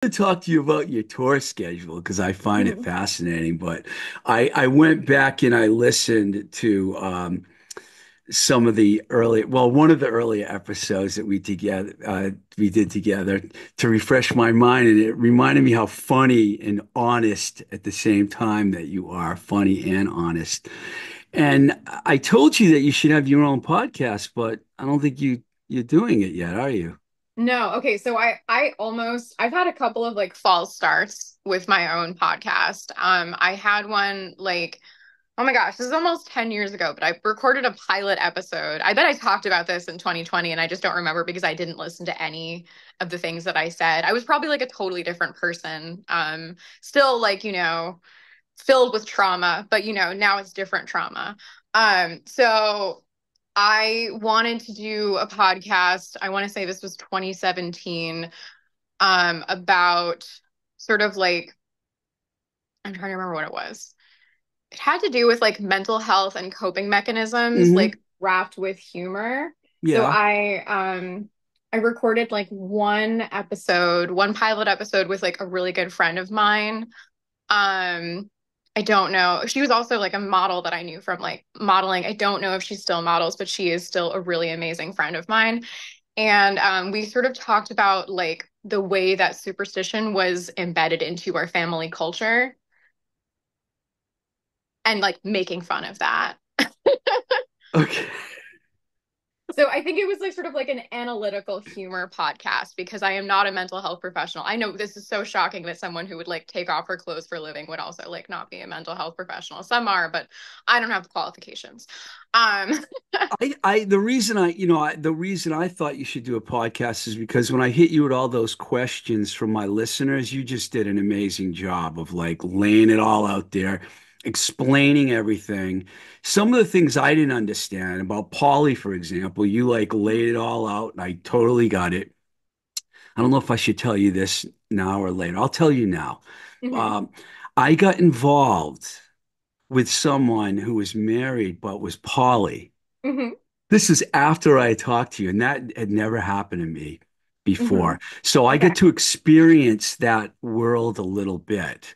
To talk to you about your tour schedule because I find it Mhm. fascinating. But I went back and I listened to some of the one of the earlier episodes that we did together to refresh my mind, and it reminded me how funny and honest at the same time that you are funny and honest. And I told you that you should have your own podcast, but I don't think you're doing it yet, are you? No, okay, so I've had a couple of like false starts with my own podcast. I had one like, oh my gosh, this is almost 10 years ago, but I recorded a pilot episode. I bet I talked about this in 2020 and I just don't remember because I didn't listen to any of the things that I said. I was probably like a totally different person. Still like, filled with trauma, but now it's different trauma. So I wanted to do a podcast. I want to say this was 2017, about sort of like, I'm trying to remember what it was. It had to do with like mental health and coping mechanisms, Hmm. like wrapped with humor. So Yeah. I recorded like one pilot episode with like a really good friend of mine. I don't know. She was also like a model that I knew from like modeling. I don't know if she still models, but she is still a really amazing friend of mine. And we sort of talked about like the way that superstition was embedded into our family culture and like making fun of that. Okay. So I think it was like sort of like an analytical humor podcast because I am not a mental health professional. I know this is so shocking that someone who would like take off her clothes for a living would also like not be a mental health professional. Some are, but I don't have the qualifications. Um, The reason the reason I thought you should do a podcast is because when I hit you with all those questions from my listeners, you just did an amazing job of like laying it all out there, explaining everything. Some of the things I didn't understand about Polly, for example, you like laid it all out, and I totally got it. I don't know if I should tell you this now or later. I'll tell you now. mhm, Um, I got involved with someone who was married but was poly. mhm, This is after I talked to you, and that had never happened to me before. mhm. So I Okay. get to experience that world a little bit.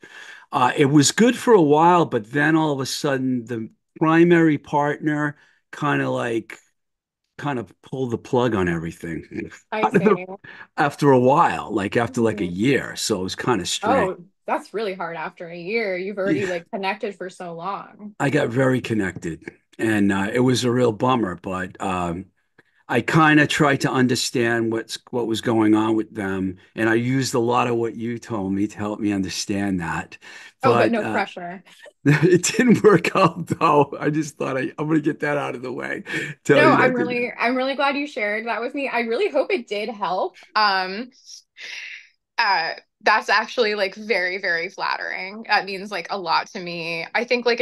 It was good for a while, but then all of a sudden, the primary partner kind of like kind of pulled the plug on everything I see. after a while, like after like a Mhm. year. So it was kind of strange. Oh, that's really hard after a year. You've already Yeah, like connected for so long. I got very connected, and it was a real bummer, but I kind of tried to understand what was going on with them, and I used a lot of what you told me to help me understand that. Oh, but But no pressure. it didn't work out, though. I just thought I'm going to get that out of the way. Tell No, you that didn't. I'm really glad you shared that with me. I really hope it did help. Uh, that's actually like very, very flattering. That means like a lot to me. I think like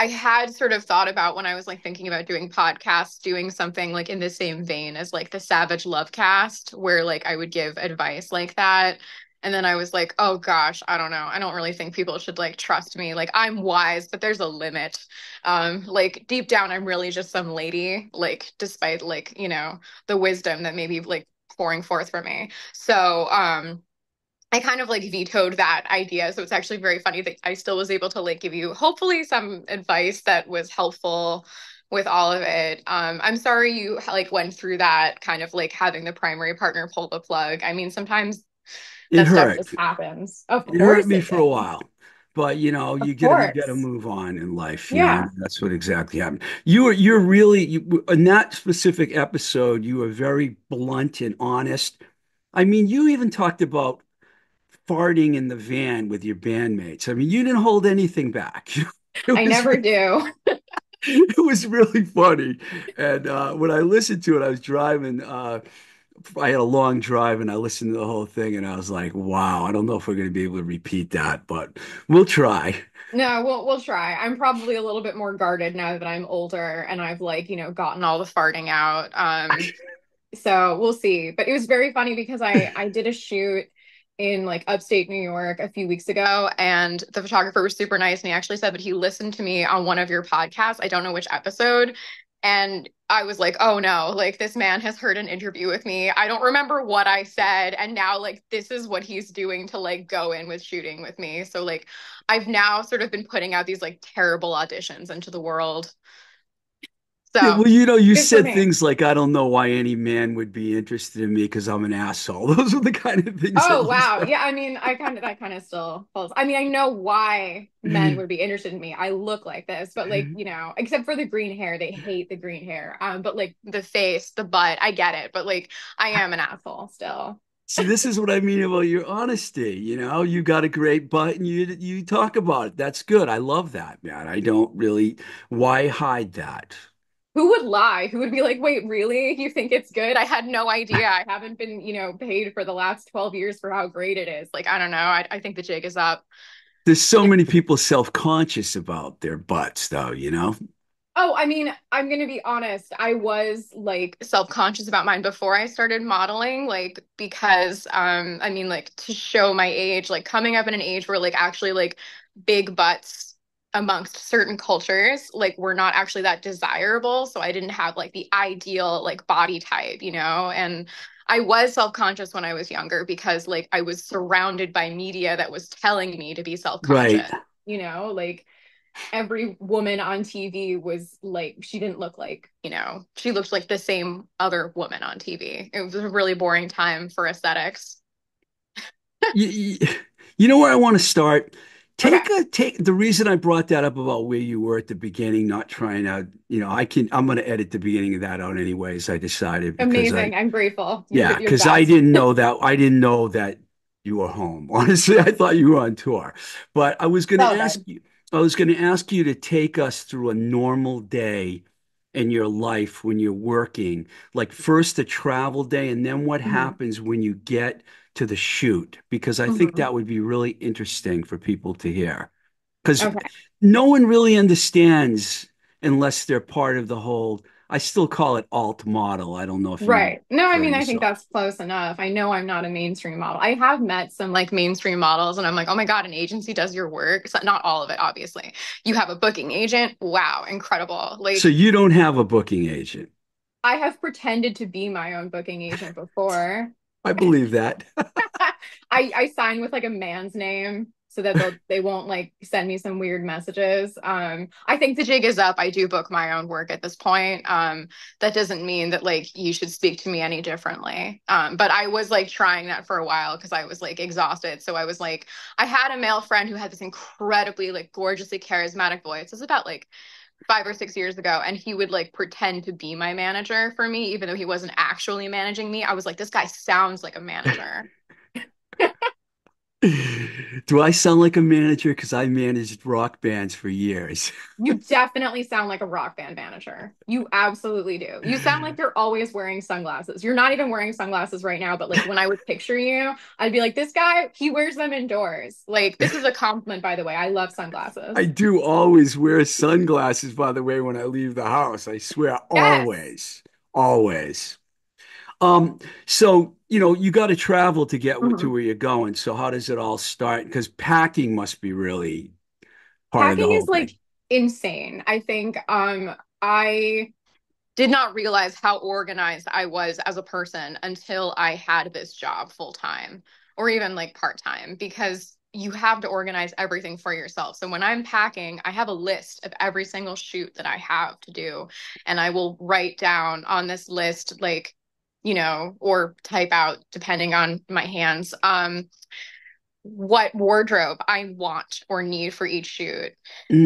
I had sort of thought about when I was like thinking about doing podcasts, doing something like in the same vein as like the Savage Love Cast, where like I would give advice like that. And then I was like, oh gosh, I don't know. I don't really think people should like trust me. Like I'm wise, but there's a limit. Like deep down, I'm really just some lady, like despite like, the wisdom that maybe like pouring forth from me. So, I kind of like vetoed that idea. So it's actually very funny that I still was able to like give you hopefully some advice that was helpful with all of it. I'm sorry you like went through that kind of like having the primary partner pull the plug. I mean, sometimes It that stuff hurt. just happens. Of It hurt course me it for a did. while. But Of you get to course. move on in life, Yeah. that's what exactly happened. You're really in that specific episode, you were very blunt and honest. I mean, you even talked about farting in the van with your bandmates. I mean, you didn't hold anything back. It I was never do. it was really funny. And when I listened to it, I was driving. I had a long drive, and I listened to the whole thing, and I was like, "Wow, I don't know if we're going to be able to repeat that, but we'll try." No, we'll try. I'm probably a little bit more guarded now that I'm older and I've like, gotten all the farting out. So we'll see. But it was very funny because I did a shoot in like upstate New York a few weeks ago, and the photographer was super nice, and he actually said that he listened to me on one of your podcasts. I don't know which episode, And I was like, oh no, like this man has heard an interview with me. I don't remember what I said. And now, like, this is what he's doing to like go in with shooting with me. So, like, I've now sort of been putting out these like terrible auditions into the world. Yeah, So, well, you good for said me. things like, I don't know why any man would be interested in me because I'm an asshole. Those are the kind of things that Oh, you wow. said. Yeah, I mean, that kind of still holds. I mean, I know why men would be interested in me. I look like this, but like, except for the green hair, they hate the green hair. But like the face, the butt, I get it. But like, I am an asshole still. See, this is what I mean about your honesty. You got a great butt and you talk about it. That's good. I love that, man. I don't really, why hide that? Who would lie? Who would be like, wait, really? You think it's good? I had no idea. I haven't been, paid for the last 12 years for how great it is. Like, I don't know. I think the jig is up. There's so many people self-conscious about their butts, though, you know? Oh, I mean, I'm gonna be honest. I was like self-conscious about mine before I started modeling, like because I mean like to show my age, like coming up in an age where like actually like big butts amongst certain cultures like were not actually that desirable. So I didn't have like the ideal like body type, And I was self-conscious when I was younger because like I was surrounded by media that was telling me to be Right. self-conscious, like every woman on TV was like, she didn't look like, she looked like the same other woman on TV. It was a really boring time for aesthetics. You, you, you know where I want to start? Okay. Take the reason I brought that up about where you were at the beginning, not trying to, I'm going to edit the beginning of that out anyways. I decided because Amazing. I'm grateful. You're yeah, you're the because I best. didn't know that. I didn't know that you were home. Honestly, I thought you were on tour. But Well done. I was going to ask you to take us through a normal day in your life when you're working, like first a travel day, and then what Mhm. happens when you get to the shoot, because I think Mhm. that would be really interesting for people to hear. Because Okay. no one really understands unless they're part of the whole, I still call it alt model. I don't know if you Right. No, I refer to mean, I think yourself. that's close enough. I know I'm not a mainstream model. I have met some like mainstream models, and I'm like, oh my God, an agency does your work. So, not all of it, obviously. You have a booking agent. Wow, incredible. So Like, you don't have a booking agent. I have pretended to be my own booking agent before. I believe that. I sign with like a man's name so that they won't like send me some weird messages. I think the jig is up. I do book my own work at this point. That doesn't mean that like you should speak to me any differently. But I was like trying that for a while because I was like exhausted. So I was like, I had a male friend who had this incredibly like gorgeously charismatic voice. It was about like 5 or 6 years ago, and he would like pretend to be my manager for me, even though he wasn't actually managing me. I was like, this guy sounds like a manager. Do I sound like a manager? Because I managed rock bands for years. You definitely sound like a rock band manager. You absolutely do. You sound like you're always wearing sunglasses. You're not even wearing sunglasses right now, but like when I would picture you, I'd be like, this guy, he wears them indoors. Like, this is a compliment, by the way. I love I sunglasses. do always wear sunglasses, by the way, when I leave the house. I swear, Yes. always, always. So, you got to travel to get to Mhm. where you're going. So how does it all start? Because packing must be really part of the Packing whole is like thing. insane. I think I did not realize how organized I was as a person until I had this job full time or even like part time because you have to organize everything for yourself. So when I'm packing, I have a list of every single shoot that I have to do. And I will write down on this list, like, or type out depending on my hands, what wardrobe I want or need for each shoot.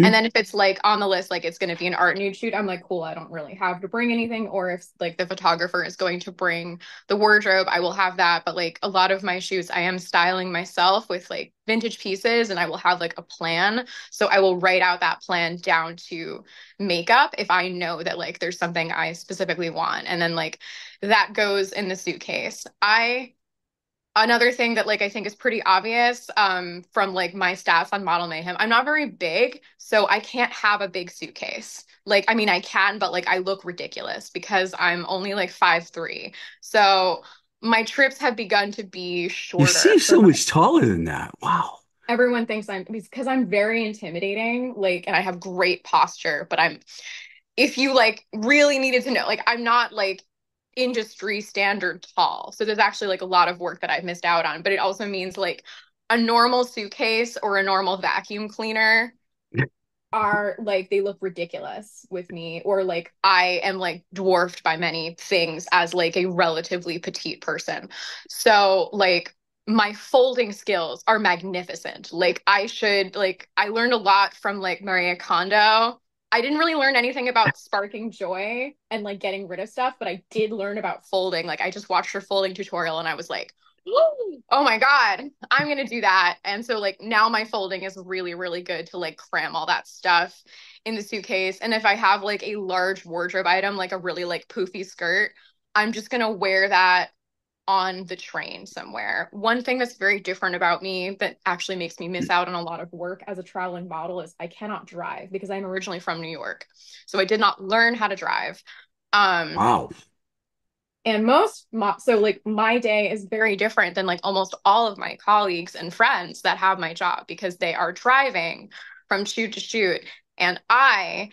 And Mhm. then if it's like on the list, like it's going to be an art nude shoot, I'm like, cool, I don't really have to bring anything. Or if like the photographer is going to bring the wardrobe, I will have that. But like a lot of my shoots, I am styling myself with like vintage pieces and I will have like a plan. So I will write out that plan down to makeup if I know that like there's something I specifically want. And then like that goes in the suitcase. Another thing that like I think is pretty obvious from like my stats on Model Mayhem, I'm not very big, so I can't have a big suitcase. Like, I mean, I can, but like I look ridiculous because I'm only like 5'3". So my trips have begun to be You seem shorter for so my much taller than that. Wow. everyone thinks I'm because I'm very intimidating, like, and I have great posture, but I'm if you like really needed to know, like I'm not like industry standard tall. So there's actually like a lot of work that I've missed out on, but it also means like a normal suitcase or a normal vacuum cleaner are like they look ridiculous with me, or like I am like dwarfed by many things as like a relatively petite person. So like my folding skills are magnificent. Like I learned a lot from like Maria Kondo. I didn't really learn anything about sparking joy and like getting rid of stuff, but I did learn about folding. Like I just watched her folding tutorial and I was like, oh my God, I'm gonna do that. And so like now my folding is really, really good to like cram all that stuff in the suitcase. And if I have like a large wardrobe item, like a really like poofy skirt, I'm just gonna wear that on the train somewhere. One thing that's very different about me that actually makes me miss out on a lot of work as a traveling model is I cannot drive because I'm originally from New York. So I did not learn how to drive. Um, Wow. and so like my day is very different than like almost all of my colleagues and friends that have my job because they are driving from shoot to shoot. And I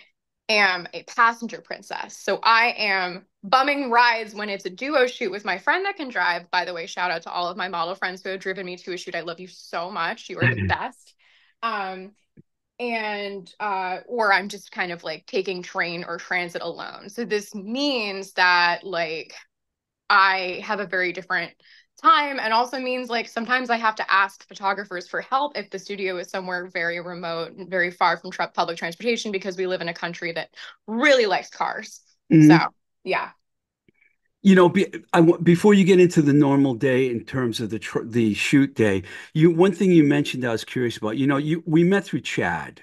am a passenger princess. So I am bumming rides when it's a duo shoot with my friend that can drive. By the way, shout out to all of my model friends who have driven me to a shoot. I love you so much. You are the best. Um, and or I'm just kind of like taking train or transit alone. So this means that like I have a very different time, and also means like sometimes I have to ask photographers for help if the studio is somewhere very remote and very far from public transportation because we live in a country that really likes cars. So, Mhm. yeah. Before you get into the normal day in terms of the shoot day, you one thing you mentioned I was curious about. We met through Chad,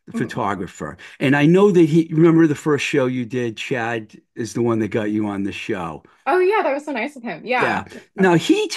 the Mhm. photographer, and I know that he remember the first show you did. Chad is the one that got you on the show. Oh yeah, that was so nice of him. Yeah. Yeah. Now he's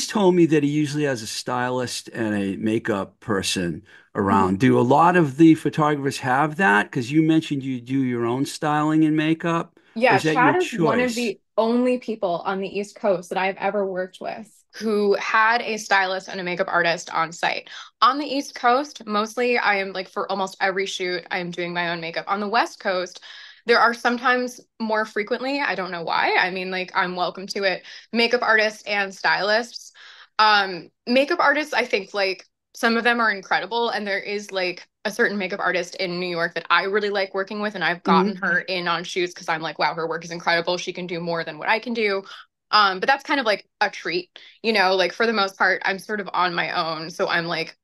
told me that he usually has a stylist and a makeup person Mhm. around. Do a lot of the photographers have that? Because you mentioned you do your own styling and makeup, or Yeah, is that your Chad is one of choice? the only people on the East Coast that I've ever worked with who had a stylist and a makeup artist on site. On the East Coast, mostly I am like for almost every shoot, I am doing my own makeup. On the West Coast, there are sometimes more frequently, I don't know why. I mean, like I'm welcome to it, makeup artists and stylists. Makeup artists, I think like some of them are incredible, and there is like a certain makeup artist in New York that I really like working with, and I've gotten Mhm. her in on shoots because I'm like, wow, her work is incredible. She can do more than what I can do. But that's kind of like a treat, like for the most part, I'm sort of on my own. So I'm like,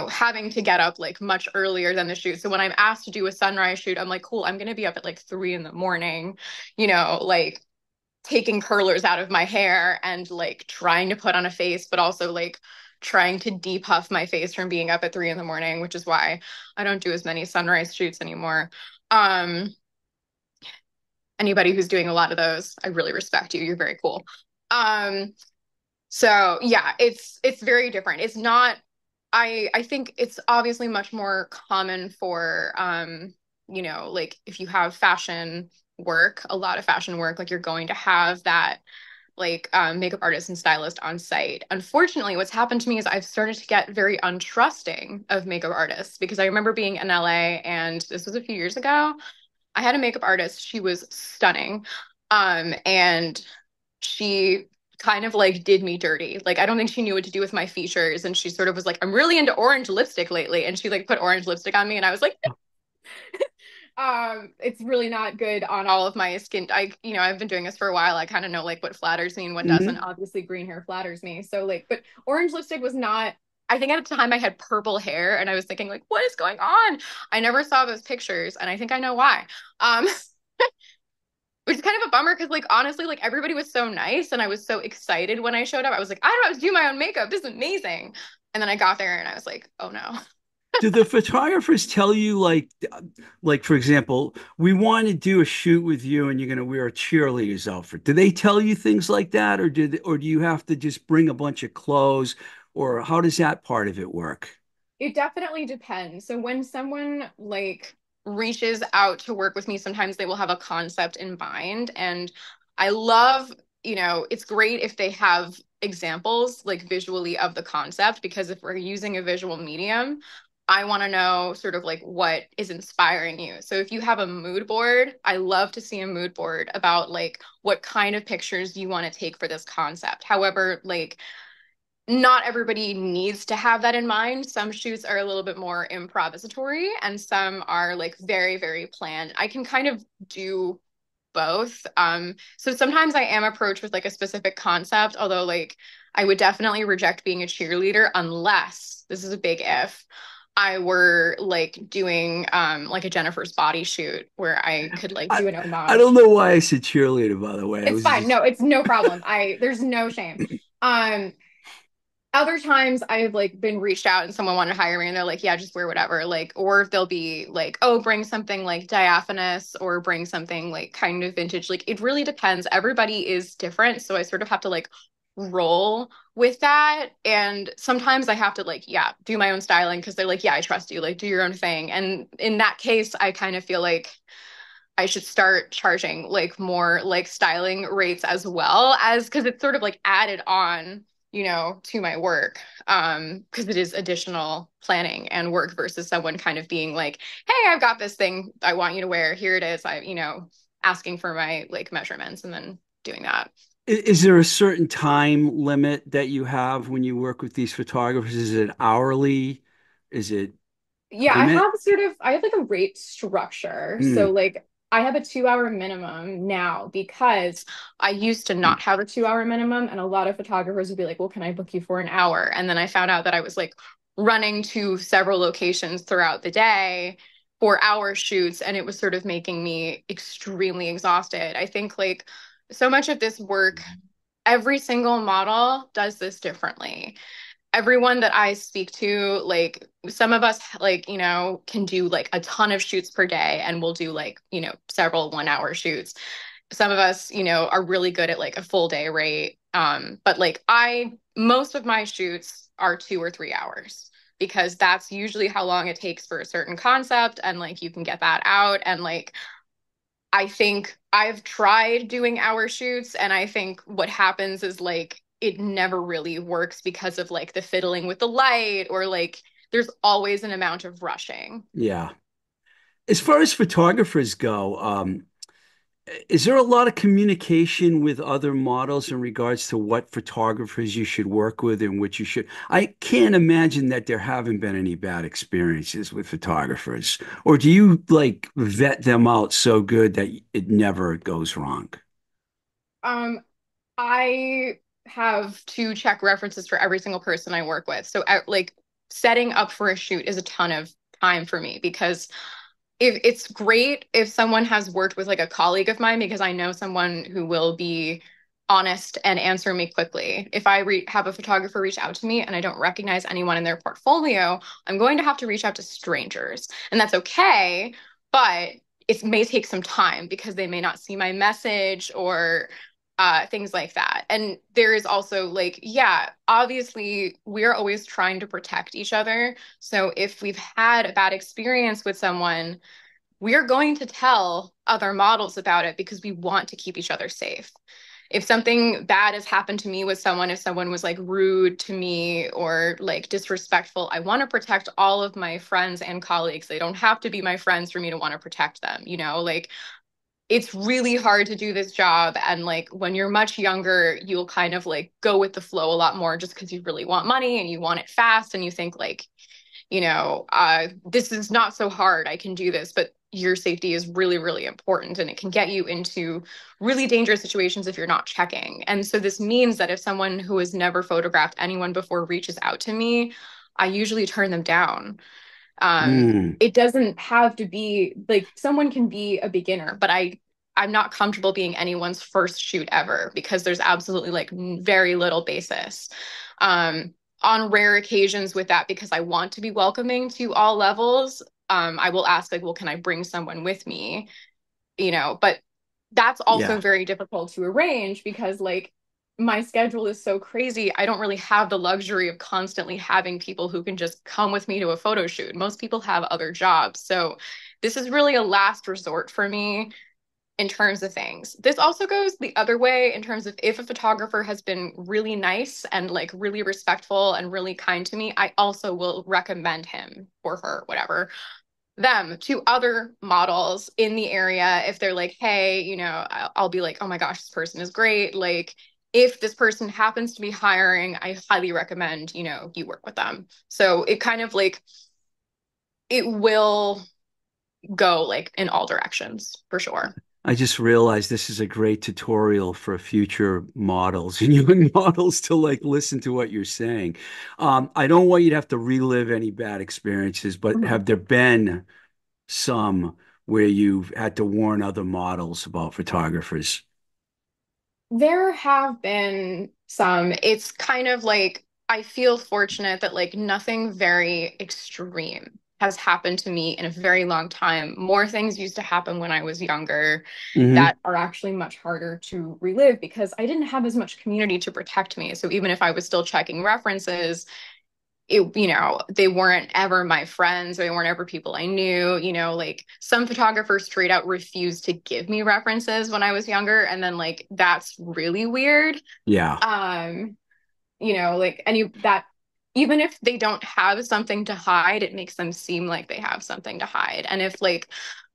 having to get up like much earlier than the shoot. So when I'm asked to do a sunrise shoot, I'm like, cool, I'm gonna be up at like 3 in the morning, like taking curlers out of my hair and like trying to put on a face, but also like trying to depuff my face from being up at 3 in the morning, which is why I don't do as many sunrise shoots anymore. Um, Anybody who's doing a lot of those, I really respect you. You're very cool. Um, so yeah, it's very different. It's not I think it's obviously much more common for like if you have fashion work, a lot of fashion work, like you're going to have that like makeup artist and stylist on site. Unfortunately, what's happened to me is I've started to get very untrusting of makeup artists because I remember being in LA, and this was a few years ago. I had a makeup artist. She was stunning. And she kind of like did me dirty. Like I don't think she knew what to do with my features, and she sort of was like, "I'm really into orange lipstick lately," and she like put orange lipstick on me, and I was like, it's really not good on all of my skin. I've been doing this for a while. I kind of know like what flatters me and what doesn't. Mhm. Obviously, green hair flatters me. So like, but orange lipstick was not. I think at the time I had purple hair, and I was thinking like, what is going on? I never saw those pictures, and I think I know why. Um, which is kind of a bummer because like honestly, like everybody was so nice, and I was so excited when I showed up. I was like, I don't have to do my own makeup. This is amazing. And then I got there, and I was like, oh no. Do the photographers tell you like for example, we want to do a shoot with you and you're going to wear a cheerleader's outfit? Do they tell you things like that, or do you have to just bring a bunch of clothes, or how does that part of it work? It definitely depends. So when someone like reaches out to work with me, sometimes they will have a concept in mind. And I love, it's great if they have examples like visually of the concept, because if we're using a visual medium, I want to know sort of like what is inspiring you. So if you have a mood board, I love to see a mood board about like what kind of pictures you want to take for this concept. However, like not everybody needs to have that in mind. Some shoots are a little bit more improvisatory and some are like very, very planned. I can kind of do both. So sometimes I am approached with like a specific concept, although like I would definitely reject being a cheerleader unless this is a big if. I were like doing like a Jennifer's Body shoot where I could like I do an I don't homage. know why I said cheerleader, by the way. I It's was fine. just No, it's no problem. There's no shame. Um Other times I've like been reached out and someone wanted to hire me and they're like, yeah, just wear whatever. Like, or they'll be like, oh, bring something like diaphanous or bring something like kind of vintage. Like, it really depends. Everybody is different. So I sort of have to like roll with that. And sometimes I have to like, yeah, do my own styling because they're like, yeah, I trust you. Like, do your own thing. And in that case, I kind of feel like I should start charging like more like styling rates as well as because it's sort of like added on, to my work. Because it is additional planning and work versus someone kind of being like, hey, I've got this thing I want you to wear. Here it is. Asking for my like measurements and then doing that. is there a certain time limit that you have when you work with these photographers? Is it hourly? Is it Yeah, payment? I have like a rate structure. So Hmm. like I have a 2 hour minimum now because I used to not have a 2 hour minimum. And a lot of photographers would be like, well, can I book you for an hour? And then I found out that I was like running to several locations throughout the day for hour shoots. And it was sort of making me extremely exhausted. I think like so much of this work, every single model does this differently. Everyone that I speak to, like some of us like, can do like a ton of shoots per day and we'll do like, several 1 hour shoots. Some of us, are really good at like a full day rate. But like most of my shoots are 2 or 3 hours because that's usually how long it takes for a certain concept and like you can get that out and like I think I've tried doing hour shoots, and I think what happens is like it never really works because of like the fiddling with the light, or like there's always an amount of rushing. Yeah. As far as photographers go, is there a lot of communication with other models in regards to what photographers you should work with and which you should? I can't imagine that there haven't been any bad experiences with photographers. Or do you like vet them out so good that it never goes wrong? Um, I have to check references for every single person I work with. So like setting up for a shoot is a ton of time for me because if it's great if someone has worked with like a colleague of mine because I know someone who will be honest and answer me quickly. If I have a photographer reach out to me and I don't recognize anyone in their portfolio, I'm going to have to reach out to strangers. And that's okay, but it may take some time because they may not see my message or things like that. And there is also like, yeah, obviously we're always trying to protect each other. So if we've had a bad experience with someone, we're going to tell other models about it because we want to keep each other safe. If something bad has happened to me with someone, if someone was like rude to me or like disrespectful, I want to protect all of my friends and colleagues. They don't have to be my friends for me to want to protect them, like it's really hard to do this job. And like when you're much younger, you'll kind of like go with the flow a lot more just because you really want money and you want it fast and you think like, this is not so hard. I can do this, but your safety is really, really important and it can get you into really dangerous situations if you're not checking. And so this means that if someone who has never photographed anyone before reaches out to me, I usually turn them down. Mm, It doesn't have to be like someone can be a beginner, but I'm not comfortable being anyone's first shoot ever because there's absolutely like very little basis. Um, on rare occasions with that, because I want to be welcoming to all levels, I will ask like, well, can I bring someone with me? But that's also yeah. very difficult to arrange because like my schedule is so crazy. I don't really have the luxury of constantly having people who can just come with me to a photo shoot. Most people have other jobs. So this is really a last resort for me in terms of things. This also goes the other way in terms of if a photographer has been really nice and like really respectful and really kind to me, I also will recommend him or her, whatever, them to other models in the area if they're like, hey, I'll be like, oh my gosh, this person is great. Like, if this person happens to be hiring, I highly recommend, you work with them. So it kind of like, it will go like in all directions for sure. I just realized this is a great tutorial for future models and young models to like listen to what you're saying. I don't want you to have to relive any bad experiences, but Mhm. have there been some where you've had to warn other models about photographers? There have been some. It's kind of like I feel fortunate that like nothing very extreme has happened to me in a very long time. More things used to happen when I was younger Hmm. that are actually much harder to relive because I didn't have as much community to protect me. So even if I was still checking references, they weren't ever my friends or they weren't ever people I knew. Like some photographers straight out refused to give me references when I was younger. And then like that's really weird. Yeah. Um, like that even if they don't have something to hide, it makes them seem like they have something to hide. And if like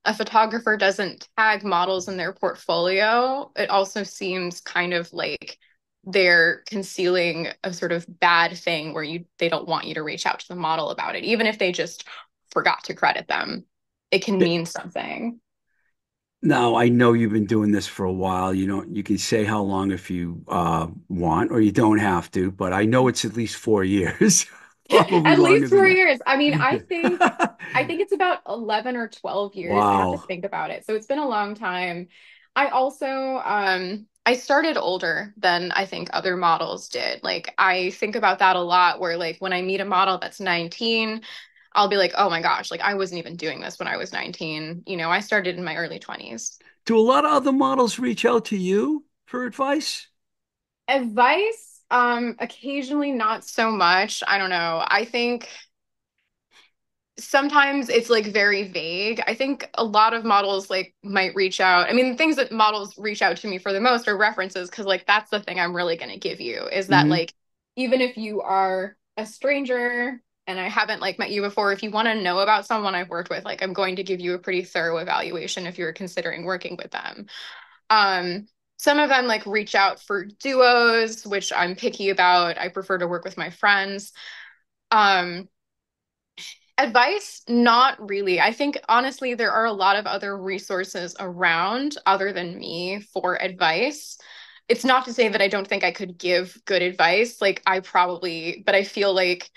a photographer doesn't tag models in their portfolio, it also seems kind of like they're concealing a sort of bad thing where they don't want you to reach out to the model about it, even if they just forgot to credit them. It can mean something. Now, I know you've been doing this for a while. You can say how long if you want, or you don't have to, but I know it's at least 4 years, probably At longer least than 4 years. I mean, that. I think it's about 11 or 12 years. I have to Wow. think about it. So it's been a long time. I also I started older than I think other models did. Like I think about that a lot where like when I meet a model that's 19, I'll be like, "Oh my gosh, like I wasn't even doing this when I was 19." I started in my early 20s. Do a lot of other models reach out to you for advice? Advice, occasionally not so much. I don't know. I think sometimes it's like very vague. I think a lot of models like might reach out. I mean, the things that models reach out to me for the most are references because like that's the thing I'm really going to give you is that Hmm. like even if you are a stranger and I haven't like met you before, if you want to know about someone I've worked with, like I'm going to give you a pretty thorough evaluation if you're considering working with them. Um, some of them like reach out for duos, which I'm picky about. I prefer to work with my friends. Um, Advice, not really. I think honestly, there are a lot of other resources around other than me for advice. It's not to say that I don't think I could give good advice. Like, but I feel like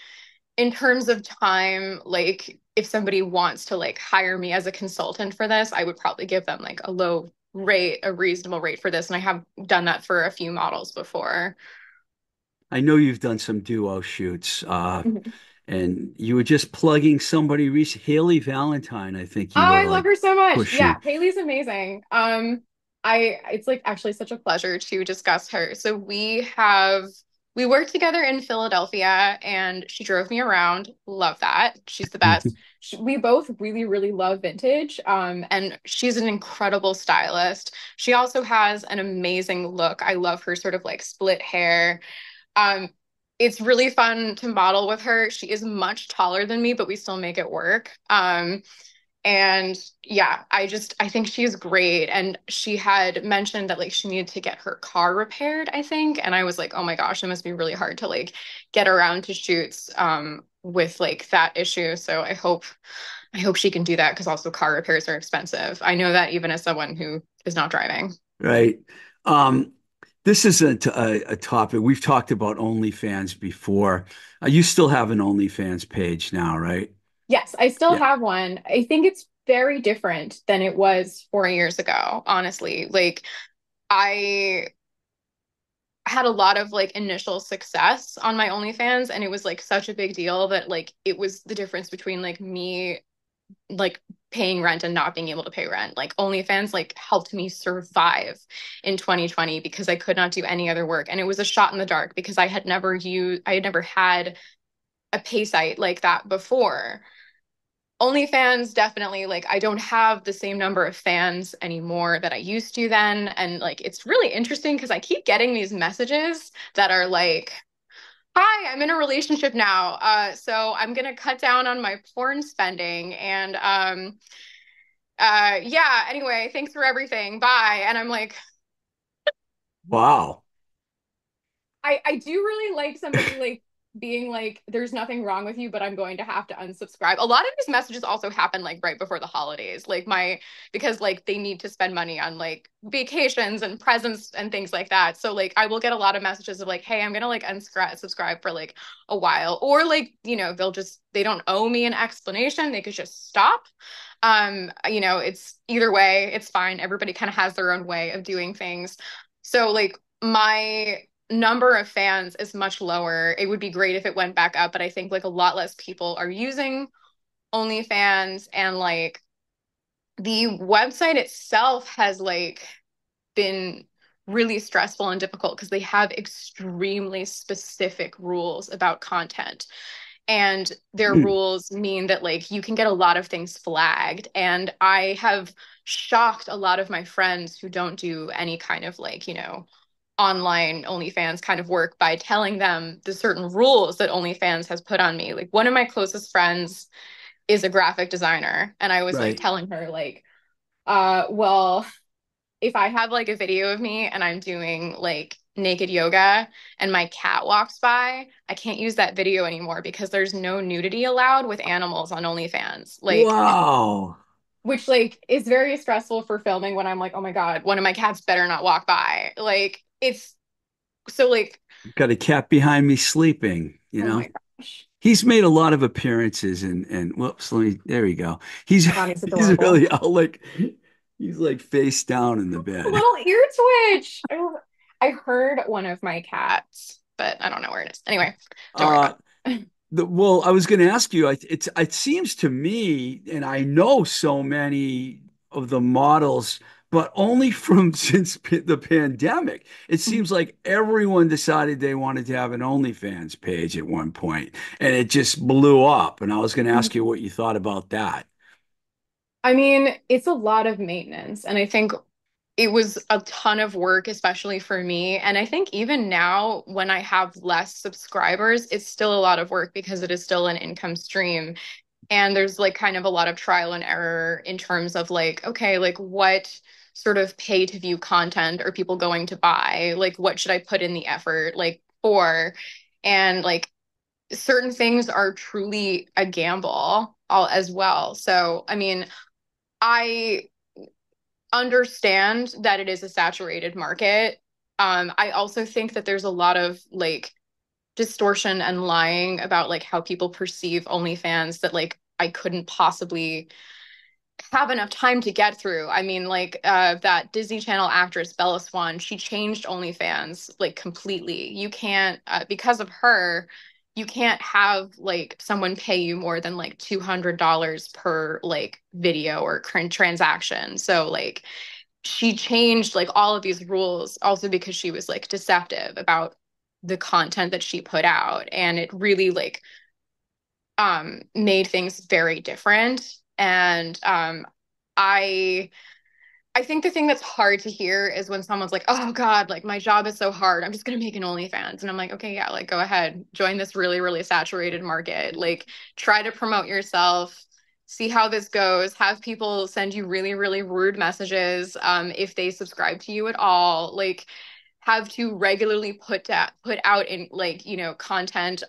in terms of time, like, if somebody wants to like hire me as a consultant for this, I would probably give them like a low rate, a reasonable rate for this. And I have done that for a few models before. I know you've done some duo shoots, Mhm. and you were just plugging somebody recently, Haley Valentine. I think you were I love like her so much. Yeah, pushing. Haley's amazing. It's like actually such a pleasure to discuss her. So we worked together in Philadelphia and she drove me around. Love that. She's the best. We both really, really love vintage. And she's an incredible stylist. She also has an amazing look. I love her sort of like split hair. Um, it's really fun to model with her. She is much taller than me, but we still make it work. And yeah, I think she's great. And she had mentioned that like she needed to get her car repaired, I think. And I was like, oh my gosh, it must be really hard to like get around to shoots with like that issue. So I hope she can do that because also car repairs are expensive. I know that even as someone who is not driving. Right. Um, this is a topic we've talked about OnlyFans before. You still have an OnlyFans page now, right? Yes, I still Yeah. have one. I think it's very different than it was 4 years ago, honestly. Like I had a lot of like initial success on my OnlyFans and it was like such a big deal that like it was the difference between like me like paying rent and not being able to pay rent. Like OnlyFans like helped me survive in 2020 because I could not do any other work and it was a shot in the dark because I had never had a pay site like that before. OnlyFans definitely like I don't have the same number of fans anymore that I used to then. And like it's really interesting because I keep getting these messages that are like, hi, I'm in a relationship now. So I'm gonna cut down on my porn spending and yeah, anyway, thanks for everything. Bye. And I'm like, Wow. I do really like somebody like being like, there's nothing wrong with you, but I'm going to have to unsubscribe. A lot of these messages also happen like right before the holidays. Like because like they need to spend money on like vacations and presents and things like that. So like I will get a lot of messages of like, hey, I'm gonna like unsubscribe for like a while. Or like, they don't owe me an explanation. They could just stop. It's either way, it's fine. Everybody kind of has their own way of doing things. So like my number of fans is much lower. It would be great if it went back up, but I think like a lot less people are using OnlyFans and like the website itself has like been really stressful and difficult because they have extremely specific rules about content. And their Hmm. rules mean that like you can get a lot of things flagged. And I have shocked a lot of my friends who don't do any kind of like, online OnlyFans kind of work by telling them the certain rules that OnlyFans has put on me. Like one of my closest friends is a graphic designer, and I was like Right. telling her like, well, if I have like a video of me and I'm doing like naked yoga and my cat walks by, I can't use that video anymore because there's no nudity allowed with animals on OnlyFans. Like, Wow. which like is very stressful for filming when I'm like, oh my God, one of my cats better not walk by. Like, it's so like, Got a cat behind me sleeping, you oh know. my gosh. He's made a lot of appearances and whoops, there we go. He's God, he's he's adorable. really out like he's like face down in the A bed. little ear twitch. I heard one of my cats, but I don't know where it is. Anyway, don't worry Uh about it. well, I was going to ask you, it seems to me, and I know so many of the models, but only from since the pandemic. It seems like everyone decided they wanted to have an OnlyFans page at one point, and it just blew up. And I was going to ask you what you thought about that. I mean, it's a lot of maintenance, and I think it was a ton of work, especially for me. And I think even now, when I have less subscribers, it's still a lot of work because it is still an income stream. And there's like kind of a lot of trial and error in terms of like, okay, like what sort of pay to view content are people going to buy? Like, what should I put in the effort like for? And like certain things are truly a gamble all as well. So, I mean, I understand that it is a saturated market. I also think that there's a lot of like distortion and lying about like how people perceive OnlyFans that like I couldn't possibly have enough time to get through. I mean, like that Disney Channel actress Bella Swan, she changed OnlyFans like completely. You can't because of her, you can't have like someone pay you more than like $200 per like video or transaction. So like she changed like all of these rules also because she was like deceptive about the content that she put out, and it really like made things very different. And I I think the thing that's hard to hear is when someone's like, "Oh God, like my job is so hard. I'm just gonna make an OnlyFans." And I'm like, "Okay, yeah, like go ahead, join this really, really saturated market. Like try to promote yourself, see how this goes. Have people send you really, really rude messages, if they subscribe to you at all. Like have to regularly put out in like content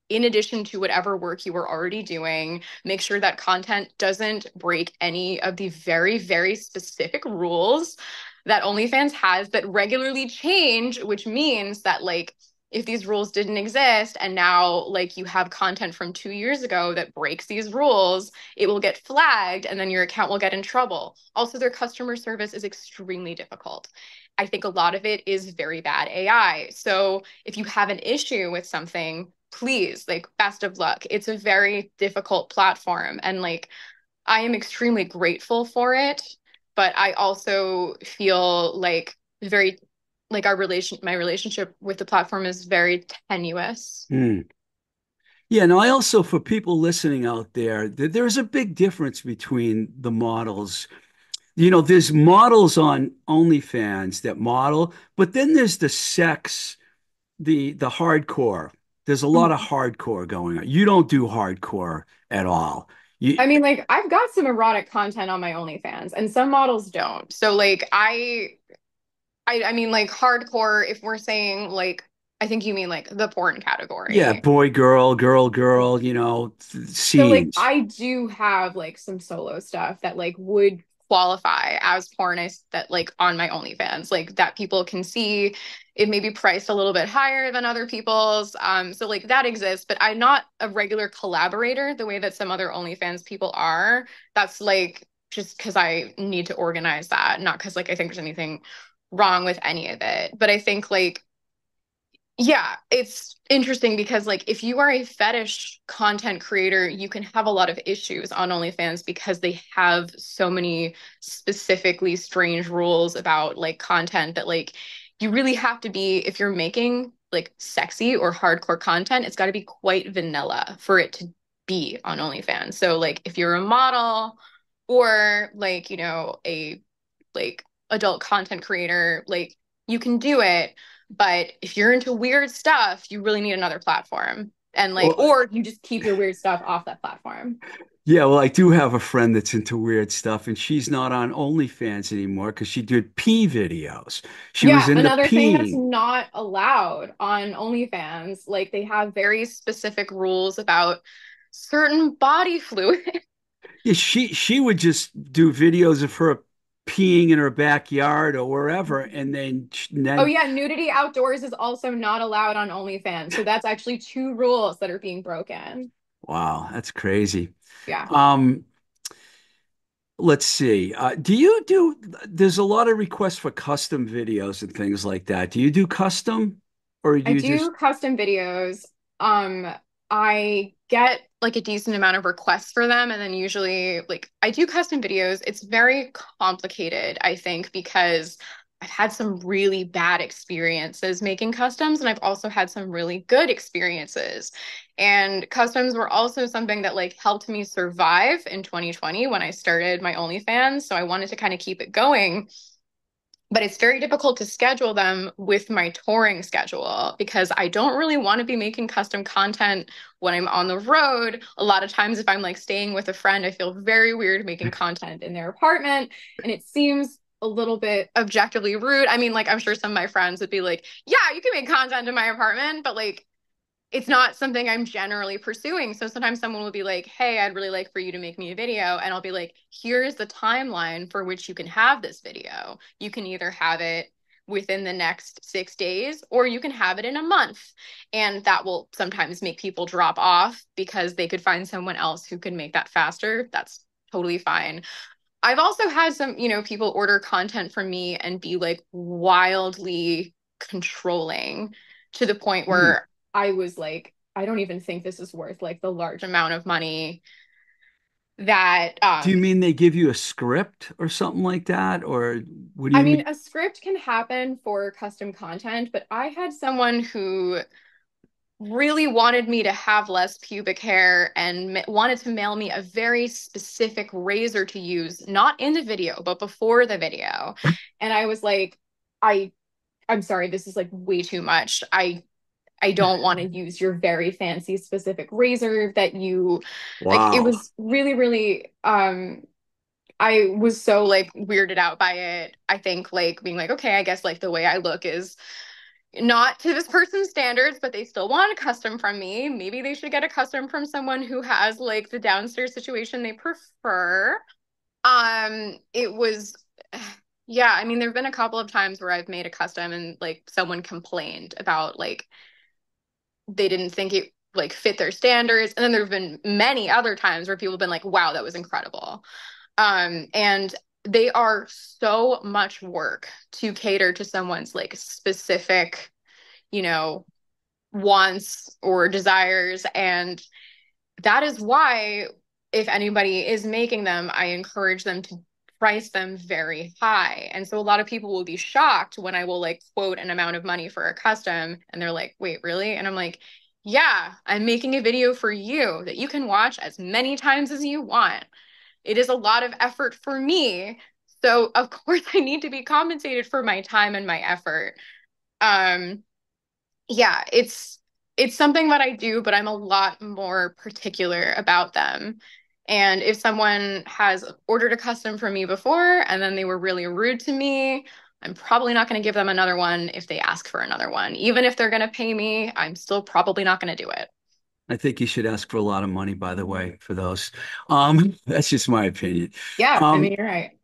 in addition to whatever work you were already doing. Make sure that content doesn't break any of the very, very specific rules that OnlyFans has that regularly change, which means that like if these rules didn't exist and now like you have content from 2 years ago that breaks these rules, it will get flagged and then your account will get in trouble. Also, their customer service is extremely difficult. I think a lot of it is very bad AI. So if you have an issue with something, please, like, best of luck. It's a very difficult platform. And like, I am extremely grateful for it. But I also feel like very, like, my relationship with the platform is very tenuous. Hmm. Yeah, no, I also, for people listening out there, there's a big difference between the models. There's models on OnlyFans that model, but then there's the sex, the hardcore. There's a lot of Mhm. hardcore going on. You don't do hardcore at all. You, I mean, like I've got some erotic content on my OnlyFans, and some models don't. So like I mean like hardcore, if we're saying like I think you mean like the porn yeah, category. boy, girl, girl, girl, So like scenes. I do have like some solo stuff that like would qualify as pornist that like on my OnlyFans, like that people can see. It may be priced a little bit higher than other people's. So like that exists, but I'm not a regular collaborator the way that some other OnlyFans people are. That's like just because I need to organize that, not because like I think there's anything wrong with any of it. But I think like yeah, it's interesting because like if you are a fetish content creator, you can have a lot of issues on OnlyFans because they have so many specifically strange rules about like content that like you really have to be if you're making like sexy or hardcore content, it's got to be quite vanilla for it to be on OnlyFans. So like if you're a model or like, a like adult content creator, like you can do it, but if you're into weird stuff, you really need another platform. And like, Well, or you just keep your weird stuff off that platform. yeah, well, I do have a friend that's into weird stuff, and she's not on OnlyFans anymore because she did pee videos. She was Yeah, into another thing that's peeing. not allowed on OnlyFans, like they have very specific rules about certain body fluid. Yeah, she would just do videos of her peeing in her backyard or wherever, Oh and then yeah, nudity outdoors is also not allowed on OnlyFans. So that's actually two rules that are being broken. wow, that's crazy. Yeah. Um, let's see. Do you do? There's a lot of requests for custom videos and things like that. Do you do custom, or do I you just? do custom videos. Um, I get like a decent amount of requests for them, and then usually like I do custom videos. It's very complicated, I think, because I've had some really bad experiences making customs, and I've also had some really good experiences. And customs were also something that like helped me survive in 2020 when I started my OnlyFans. So I wanted to kind of keep it going, but it's very difficult to schedule them with my touring schedule because I don't really want to be making custom content when I'm on the road. A lot of times, if I'm like staying with a friend, I feel very weird making content in their apartment, and it seems a little bit objectively rude. I mean, like, I'm sure some of my friends would be like, yeah, you can make content in my apartment, but like, it's not something I'm generally pursuing. So sometimes someone will be like, hey, I'd really like for you to make me a video. And I'll be like, here's the timeline for which you can have this video. You can either have it within the next 6 days or you can have it in a month. And that will sometimes make people drop off because they could find someone else who can make that faster. That's totally fine. I've also had some, people order content from me and be like wildly controlling to the point Hmm. where I was like, I don't even think this is worth like the large amount of money that Do you mean they give you a script or something like that, or what do I you mean, mean? a script can happen for custom content, but I had someone who really wanted me to have less pubic hair and wanted to mail me a very specific razor to use, not in the video, but before the video. And I was like, I I'm sorry, this is like way too much. I don't want to use your very fancy specific razor that you like. It Wow. was really, really I was so like weirded out by it. I think like being like, okay, I guess like the way I look is not to this person's standards, but they still want a custom from me. Maybe they should get a custom from someone who has like the downstairs situation they prefer. It was yeah, I mean, there've been a couple of times where I've made a custom and like someone complained about like they didn't think it like fit their standards. And then there've been many other times where people have been like, wow, that was incredible. And they are so much work to cater to someone's like specific, you know, wants or desires. And that is why, if anybody is making them, I encourage them to price them very high. And so a lot of people will be shocked when I will like quote an amount of money for a custom and they're like, wait, really? And I'm like, Yeah, I'm making a video for you that you can watch as many times as you want. It is a lot of effort for me. So of course I need to be compensated for my time and my effort. Um, yeah, it's something that I do, but I'm a lot more particular about them. And if someone has ordered a custom from me before and then they were really rude to me, I'm probably not going to give them another one if they ask for another one. Even if they're going to pay me, I'm still probably not going to do it. I think you should ask for a lot of money, by the way, for those. That's just my opinion. Yeah, I mean, Um, you're right.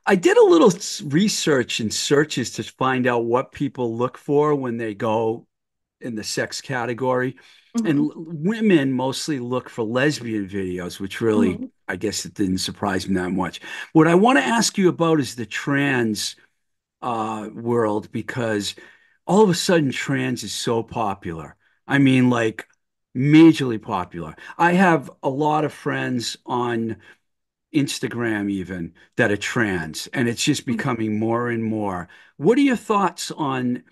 I did a little research and searches to find out what people look for when they go in the sex category. And Mhm, women mostly look for lesbian videos, which really, mhm. I guess it didn't surprise me that much. What I want to ask you about is the trans world, because all of a sudden trans is so popular. I mean, like majorly popular. I have a lot of friends on Instagram even that are trans, and it's just becoming more and more. What are your thoughts on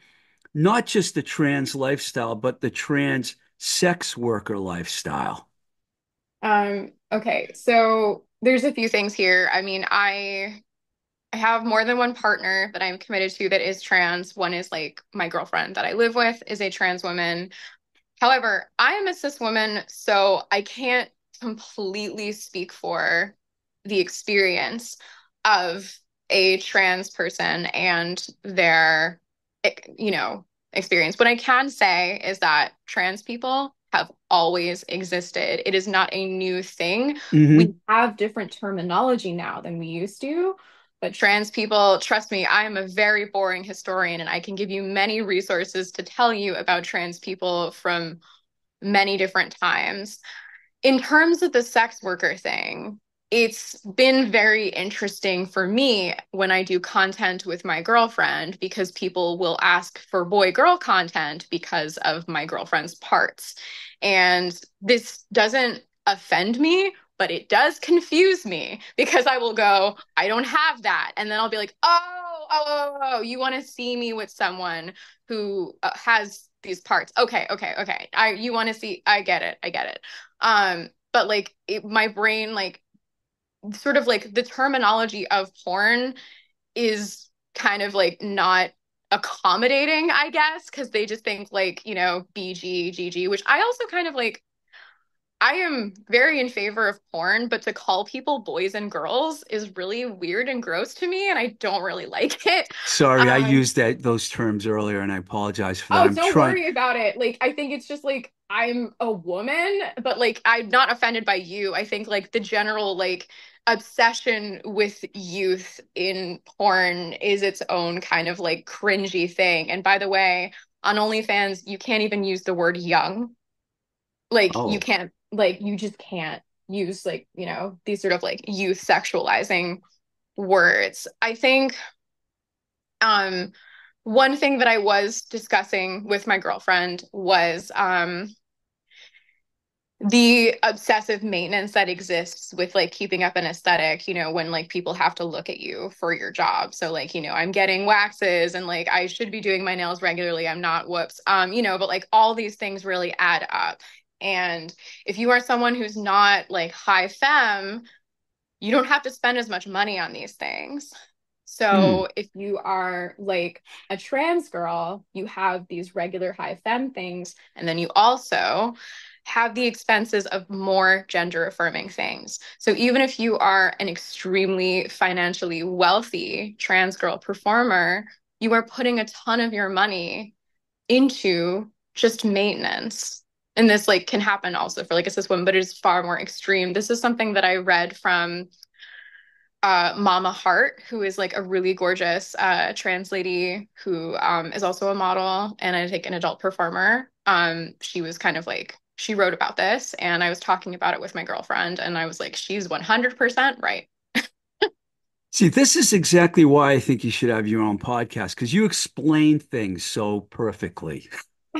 not just the trans lifestyle, but the trans sex worker lifestyle? Okay, so there's a few things here. I mean, I have more than one partner that I'm committed to that is trans. One is like my girlfriend that I live with is a trans woman. However, I am a cis woman, so I can't completely speak for the experience of a trans person and their, you know, experience. What I can say is that trans people have always existed. It is not a new thing. We Hmm. have different terminology now than we used to. But trans people, trust me, I am a very boring historian and I can give you many resources to tell you about trans people from many different times. In terms of the sex worker thing, it's been very interesting for me when I do content with my girlfriend because people will ask for boy girl content because of my girlfriend's parts. And this doesn't offend me, but it does confuse me because I will go, I don't have that. And then I'll be like, oh, you want to see me with someone who has these parts. Okay. You want to see, I get it. I get it. But like my brain, like sort of like the terminology of porn is kind of like not accommodating, I guess, because they just think like, BG, GG, which I also kind of like, I am very in favor of porn, but to call people boys and girls is really weird and gross to me, and I don't really like it. Sorry, I Um, used those terms earlier, and I apologize for that. Oh, I'm don't trying. worry about it. Like, I think it's just like I'm a woman, but like I'm not offended by you. I think like the general like obsession with youth in porn is its own kind of like cringy thing. And by the way, on OnlyFans, you can't even use the word young. Like, you Oh. can't, like, you just can't use like, these sort of like youth sexualizing words. I think um one thing that I was discussing with my girlfriend was the obsessive maintenance that exists with like keeping up an aesthetic, when like people have to look at you for your job. So like, I'm getting waxes and like I should be doing my nails regularly. I'm not, whoops. But like all these things really add up. And if you are someone who's not like high femme, you don't have to spend as much money on these things. Hmm. So if you are like a trans girl, you have these regular high femme things, and then you also have the expenses of more gender affirming things. So even if you are an extremely financially wealthy trans girl performer, you are putting a ton of your money into just maintenance. And this like can happen also for like a cis woman, but it is far more extreme. This is something that I read from Mama Hart, who is like a really gorgeous trans lady who is also a model and I think an adult performer. She was kind of like she wrote about this, and I was talking about it with my girlfriend, and I was like, she's 100% right. See, this is exactly why I think you should have your own podcast, because you explain things so perfectly.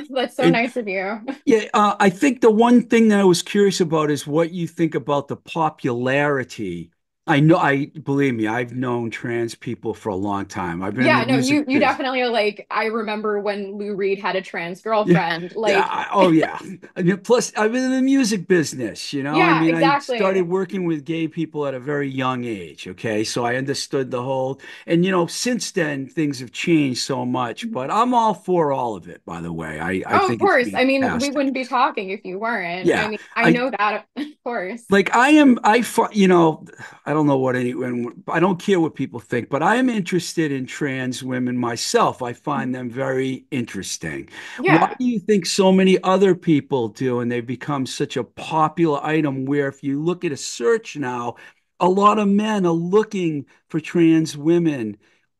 That's so And nice of you. yeah, I think the one thing that I was curious about is what you think about the popularity I know, I believe me, I've known trans people for a long time. I've been in Yeah, the no, music you business. definitely are like, I remember when Lou Reed had a trans Yeah, girlfriend. yeah. Like, Oh, yeah. I mean, plus, I've been in the music business. I yeah, mean, I started exactly. working with gay people at a very young age. Okay, so I understood the whole. And since then, things have changed so much. But I'm all for all of it. By the way, I Oh, of think it's course. I mean, we fantastic. wouldn't be talking if you weren't. I Yeah, mean, I I know that, of course. like I don't know what anyone, I don't care what people think, but I am interested in trans women myself. I find them very interesting. Why Yeah. do you think so many other people do, and they've become such a popular item where if you look at a search now, a lot of men are looking for trans women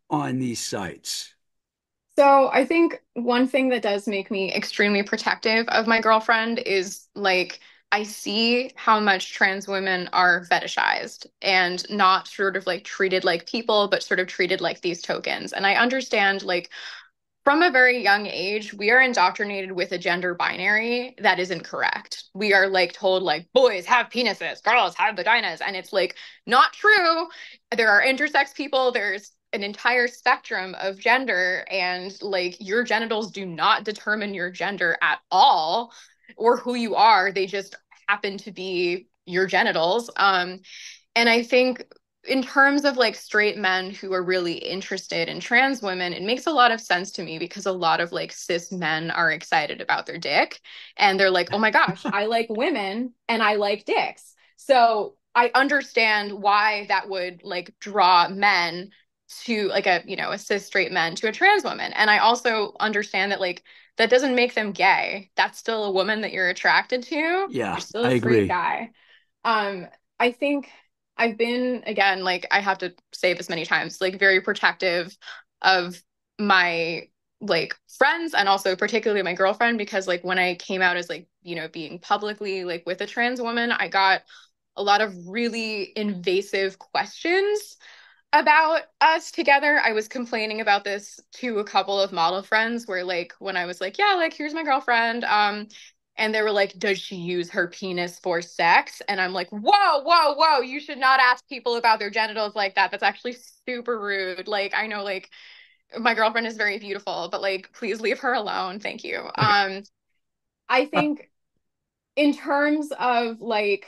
on these sites? So I think one thing that does make me extremely protective of my girlfriend is like I see how much trans women are fetishized and not sort of like treated like people, but sort of treated like these tokens. And I understand like from a very young age, we are indoctrinated with a gender binary that is incorrect. We are like told like boys have penises, girls have vaginas, and it's like not true. There are intersex people, there's an entire spectrum of gender, and like your genitals do not determine your gender at all or who you are. They just happen to be your genitals. And I think in terms of like straight men who are really interested in trans women, it makes a lot of sense to me because a lot of like cis men are excited about their dick and they're like, oh my gosh, I like women and I like dicks. So I understand why that would like draw men to like a cis straight men to a trans woman. And I also understand that like that doesn't make them gay. That's still a woman that you're attracted to. Yeah, You're still I a straight agree. guy. I think I've been, again, like I have to say this many times, like very protective of my like friends and also particularly my girlfriend because like when I came out as like, being publicly like with a trans woman, I got a lot of really invasive questions about us together. I was complaining about this to a couple of model friends where like when I was like, yeah, like here's my girlfriend. And they were like, does she use her penis for sex? And I'm like, whoa, whoa, whoa, you should not ask people about their genitals like that. That's actually super rude. Like, I know like my girlfriend is very beautiful, but like please leave her alone. Thank you. I think in terms of like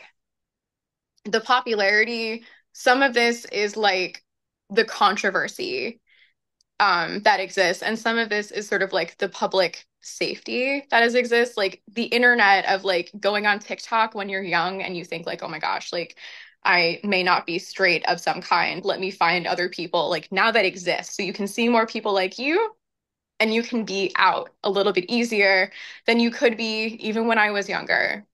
the popularity, some of this is like the controversy that exists. And some of this is sort of like the public safety that is exists, like the internet of like going on TikTok when you're young and you think like, oh my gosh, like I may not be straight of some kind. Let me find other people like now that exists. So you can see more people like you and you can be out a little bit easier than you could be even when I was younger.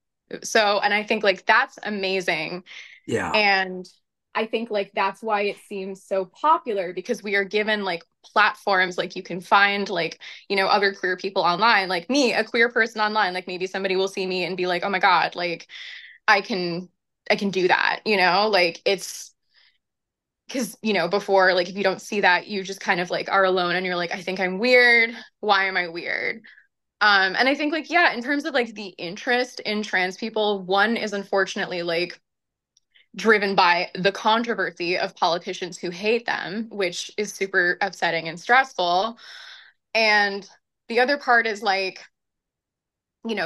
So, and I think like that's amazing. Yeah, And I think like that's why it seems so popular because we are given like platforms like you can find like, other queer people online, like me, a queer person online, like maybe somebody will see me and be like, "Oh my God, like I can I can do that." Like it's because, before like if you don't see that, you just kind of like are alone and you're like, "I think I'm weird. Why am I weird?" And I think like yeah, in terms of like the interest in trans people, one is unfortunately like driven by the controversy of politicians who hate them, which is super upsetting and stressful. And the other part is like,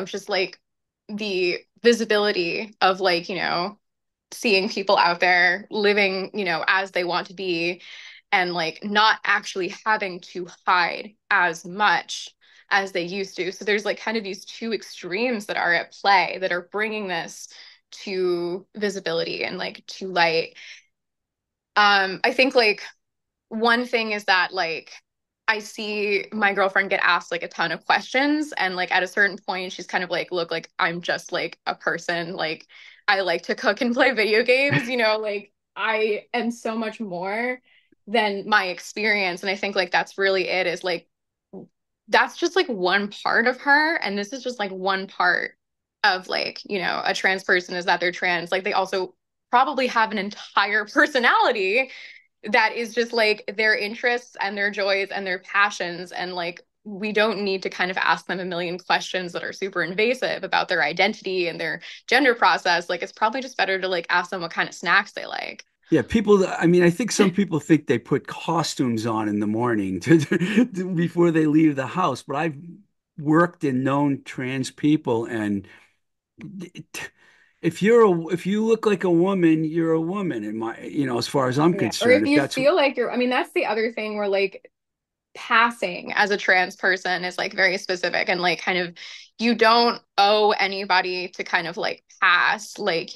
just like the visibility of like, seeing people out there living, as they want to be and like not actually having to hide as much as they used to. So there's like kind of these two extremes that are at play that are bringing this to visibility and like to light. I think like one thing is that like I see my girlfriend get asked like a ton of questions and like at a certain point she's kind of like, look, like I'm just like a person. Like I like to cook and play video games, like I am so much more than my experience. And I think like that's really it is like that's just like one part of her. And this is just like one part of like, a trans person is that they're trans. Like they also probably have an entire personality that is just like their interests and their joys and their passions. And like, we don't need to kind of ask them a million questions that are super invasive about their identity and their gender process. Like, it's probably just better to like ask them what kind of snacks they like. Yeah, people, I mean, I think some people think they put costumes on in the morning before they leave the house, but I've worked and known trans people, and if you look like a woman, you're a woman in my, as far as I'm Yeah. Or concerned. if If you that's feel like you're, I mean, that's the other thing where like passing as a trans person is like very specific and like kind of you don't owe anybody to kind of like pass. Like,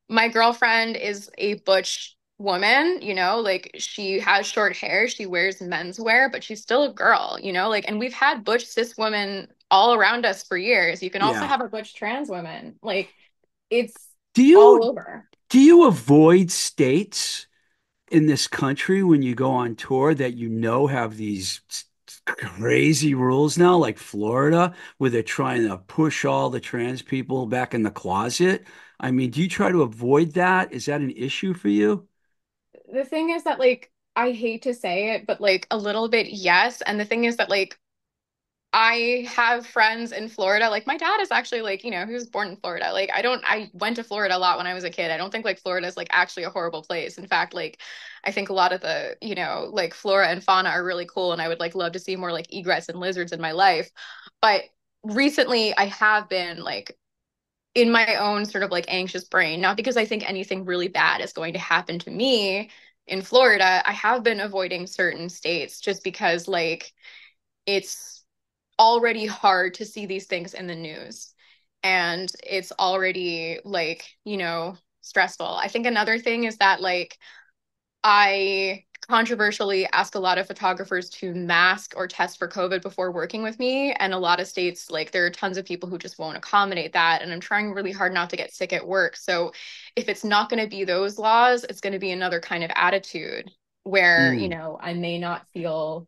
my girlfriend is a butch woman, like she has short hair, she wears menswear, but she's still a girl, like, and we've had butch cis women all around us for years. You can also yeah. have a butch trans woman. Like, it's Do all you over. do you avoid states in this country when you go on tour that have these crazy rules now, like Florida, where they're trying to push all the trans people back in the closet? I mean, do you try to avoid that? Is that an issue for you? The thing is that like I hate to say it, but like a little bit yes. And the thing is that like I have friends in Florida. Like my dad is actually like, he was born in Florida. Like I went to Florida a lot when I was a kid. I don't think like Florida is like actually a horrible place. In fact, like I think a lot of the, like flora and fauna are really cool and I would like love to see more like egrets and lizards in my life. But recently I have been like in my own sort of like anxious brain, not because I think anything really bad is going to happen to me in Florida. I have been avoiding certain states just because like it's already hard to see these things in the news. And it's already like, stressful. I think another thing is that like I controversially ask a lot of photographers to mask or test for COVID before working with me. And a lot of states, like, there are tons of people who just won't accommodate that. And I'm trying really hard not to get sick at work. So if it's not going to be those laws, it's going to be another kind of attitude where, Mm, I may not feel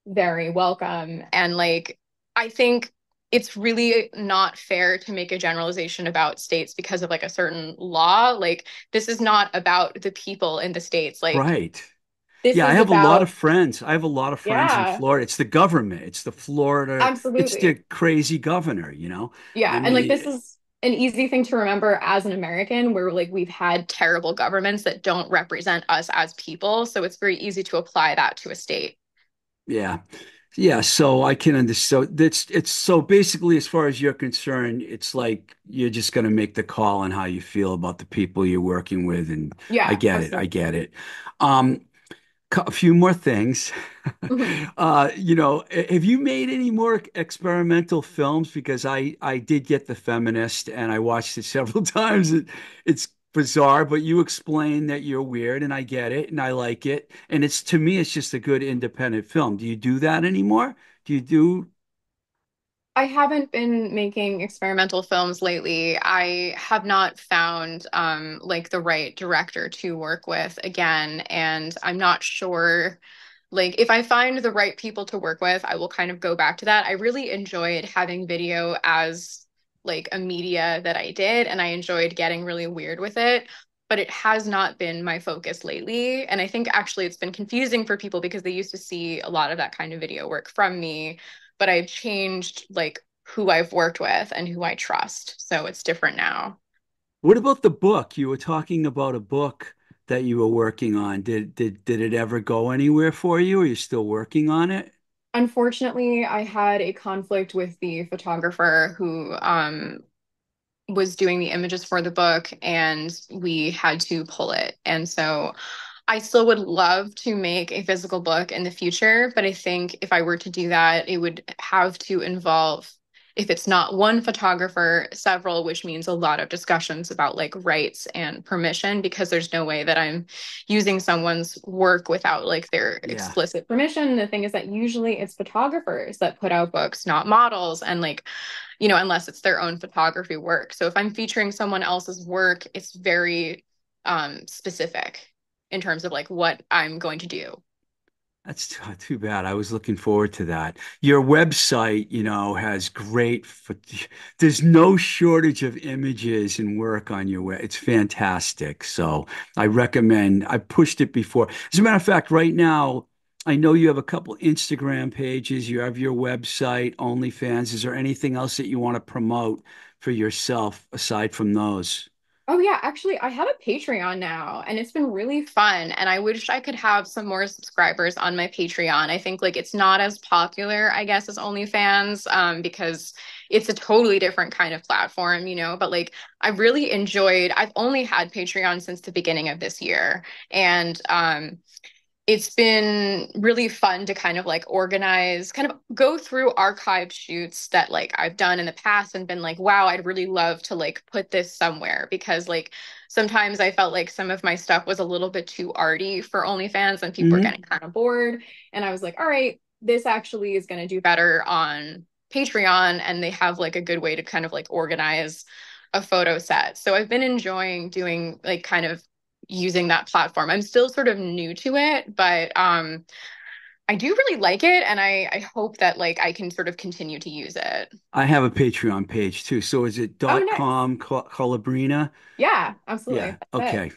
very welcome. And like, I think it's really not fair to make a generalization about states because of like a certain law. Like, this is not about the people in the states. Like, right. this Yeah, I is have a lot of about, friends. I have a lot of friends in yeah, Florida. It's the government. It's the Florida. It's the absolutely. crazy governor. I Yeah. And like, this mean, is an easy thing to remember as an American, where like we've had terrible governments that don't represent us as people. So it's very easy to apply that to a state. yeah. Yeah, so I can understand. So it's so basically, as far as you're concerned, it's like you're just going to make the call on how you feel about the people you're working with, and I Yeah, get it. I get absolutely. it. Um, a few more things. Mhm. Have you made any more experimental films? Because I did get The Feminist and I watched it several times. It's bizarre, but you explain that you're weird and I get it and I like it. And it's to me, it's just a good independent film. Do you do that anymore? Do you do? I haven't been making experimental films lately. I have not found like the right director to work with again, and I'm not sure like if I find the right people to work with, I will kind of go back to that. I really enjoyed having video as like a media that I did, and I enjoyed getting really weird with it. But it has not been my focus lately. And I think actually it's been confusing for people because they used to see a lot of that kind of video work from me, but I've changed like who I've worked with and who I trust. So it's different now. What about the book? You were talking about a book that you were working on. Did it ever go anywhere for you? Are you still working on it? Unfortunately, I had a conflict with the photographer who was doing the images for the book, and we had to pull it. And so I still would love to make a physical book in the future, but I think if I were to do that, it would have to involve, if it's not one photographer, several, which means a lot of discussions about like rights and permission, because there's no way that I'm using someone's work without like their Yeah. explicit permission. The thing is that usually it's photographers that put out books, not models. And like, unless it's their own photography work. So if I'm featuring someone else's work, it's very specific in terms of like what I'm going to do. That's too bad. I was looking forward to that. Your website, has there's no shortage of images and work on your web. It's fantastic. So I recommend, I pushed it before. As a matter of fact, right now, I know you have a couple Instagram pages. You have your website, OnlyFans. Is there anything else that you want to promote for yourself aside from those? Oh yeah, actually I have a Patreon now and it's been really fun and I wish I could have some more subscribers on my Patreon. I think like it's not as popular, I guess, as OnlyFans because it's a totally different kind of platform, but like I really enjoyed I've only had Patreon since the beginning of this year and it's been really fun to kind of like organize, kind of go through archived shoots that like I've done in the past and been like, wow, I'd really love to like put this somewhere because like sometimes I felt like some of my stuff was a little bit too arty for OnlyFans and people were Hmm. getting kind of bored. And I was like, all right, this actually is going to do better on Patreon. And they have like a good way to kind of like organize a photo set. So I've been enjoying doing like kind of using that platform. I'm still sort of new to it, but I do really like it and I hope that like I can sort of continue to use it. I have a Patreon page too. So is it Oh, dot nice. com Collibrina? Yeah, absolutely. Yeah. That's it. Okay.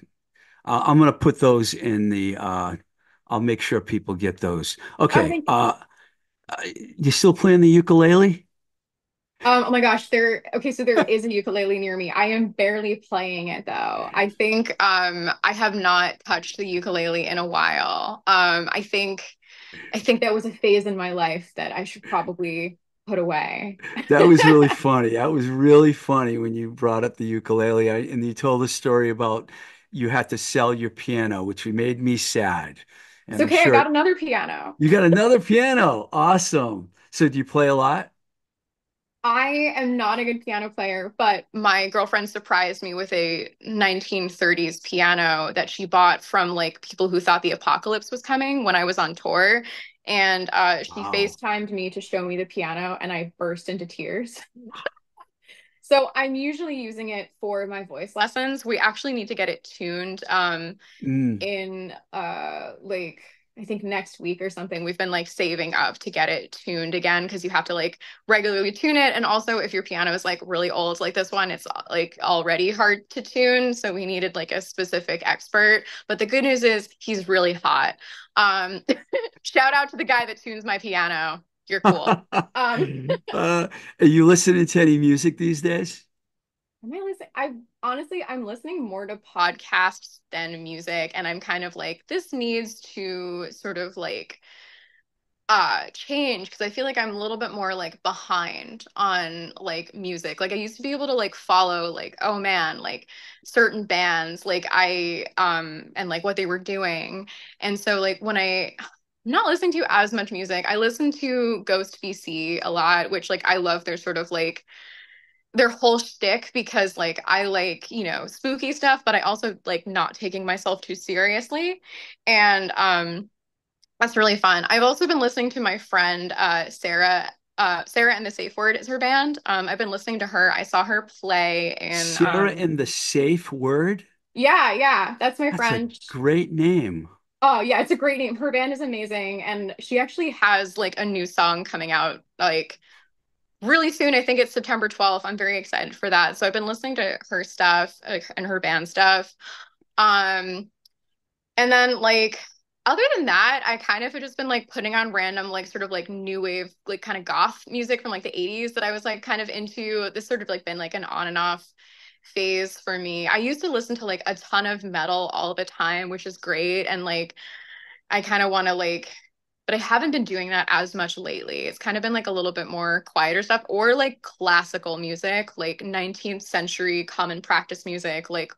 I'm gonna put those in the I'll make sure people get those. Oh, Okay. thank you. You still playing the ukulele? Oh my gosh, okay, so there is a ukulele near me. I am barely playing it though. I think I have not touched the ukulele in a while. I think that was a phase in my life that I should probably put away. That was really funny. That was really funny when you brought up the ukulele and you told the story about you had to sell your piano, which made me sad. It's And I'm okay, I sure got another piano. you got another piano. Awesome. So do you play a lot? I am not a good piano player, but my girlfriend surprised me with a 1930s piano that she bought from like people who thought the apocalypse was coming when I was on tour. And she Wow. FaceTimed me to show me the piano, and I burst into tears. So I'm usually using it for my voice lessons. We actually need to get it tuned. Mm. In like I think next week or something. We've been like saving up to get it tuned again because you have to like regularly tune it. And also if your piano is like really old, like this one, it's like already hard to tune. So we needed like a specific expert. But the good news is he's really hot. Um, shout out to the guy that tunes my piano. You're cool. Are you listening to any music these days? Am I listening? I'm listening more to podcasts than music, and I'm kind of like, this needs to sort of like change because I feel like I'm a little bit more like behind on like music. Like I used to be able to like follow like, oh man, like certain bands, like I and like what they were doing. And so like I'm not listening to as much music. I listen to Ghost BC a lot, which like I love their sort of like their whole shtick because like I like, spooky stuff, but I also like not taking myself too seriously. And that's really fun. I've also been listening to my friend Sarah. Sarah and the Safe Word is her band. I've been listening to her. I saw her play in Sarah and the Safe Word? yeah, yeah, that's my That's a friend. great name. Oh yeah, it's a great name. Her band is amazing and she actually has like a new song coming out like really soon. I think it's September 12th. I'm very excited for that. So I've been listening to her stuff and her band stuff. Um, and then like other than that, I kind of have just been like putting on random like sort of like new wave like kind of goth music from like the 80s that I was like kind of into. This sort of like been like an on and off phase for me. I used to listen to like a ton of metal all the time, which is great. And like I kind of want to like, but I haven't been doing that as much lately. It's kind of been like a little bit more quieter stuff or like classical music, like 19th century common practice music, like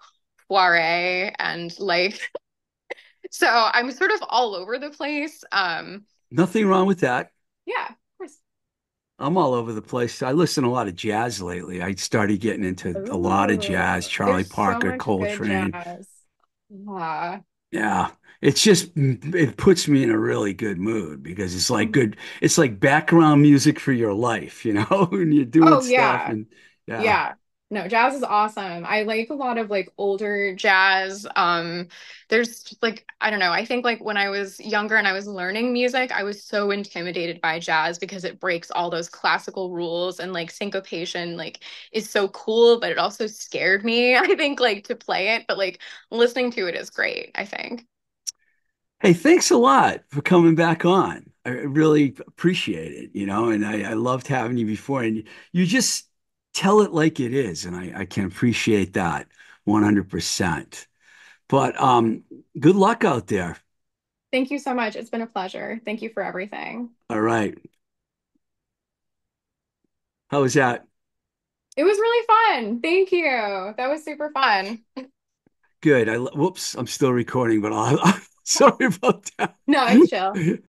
Poiret and like, so I'm sort of all over the place. Nothing wrong with that. Yeah, of course. I'm all over the place. I listen to a lot of jazz lately. I started getting into a lot of Ooh, jazz, Charlie there's so Parker, much good Coltrane. jazz. Yeah. Yeah. It puts me in a really good mood because it's like Mhm. good, it's like background music for your life, when you're doing Oh stuff yeah. and yeah. Yeah. No, jazz is awesome. I like a lot of like older jazz. There's just like, I don't know, I think like when I was younger and I was learning music, I was so intimidated by jazz because it breaks all those classical rules and like syncopation like is so cool, but it also scared me, I think, like to play it, but like listening to it is great, I think. Hey, thanks a lot for coming back on. I really appreciate it, and I loved having you before. And you just tell it like it is, and I can appreciate that. 100%. But good luck out there. Thank you so much. It's been a pleasure. Thank you for everything. All right. How was that? It was really fun. Thank you. That was super fun. Good. Whoops, I'm still recording, but sorry about that. No, it's chill.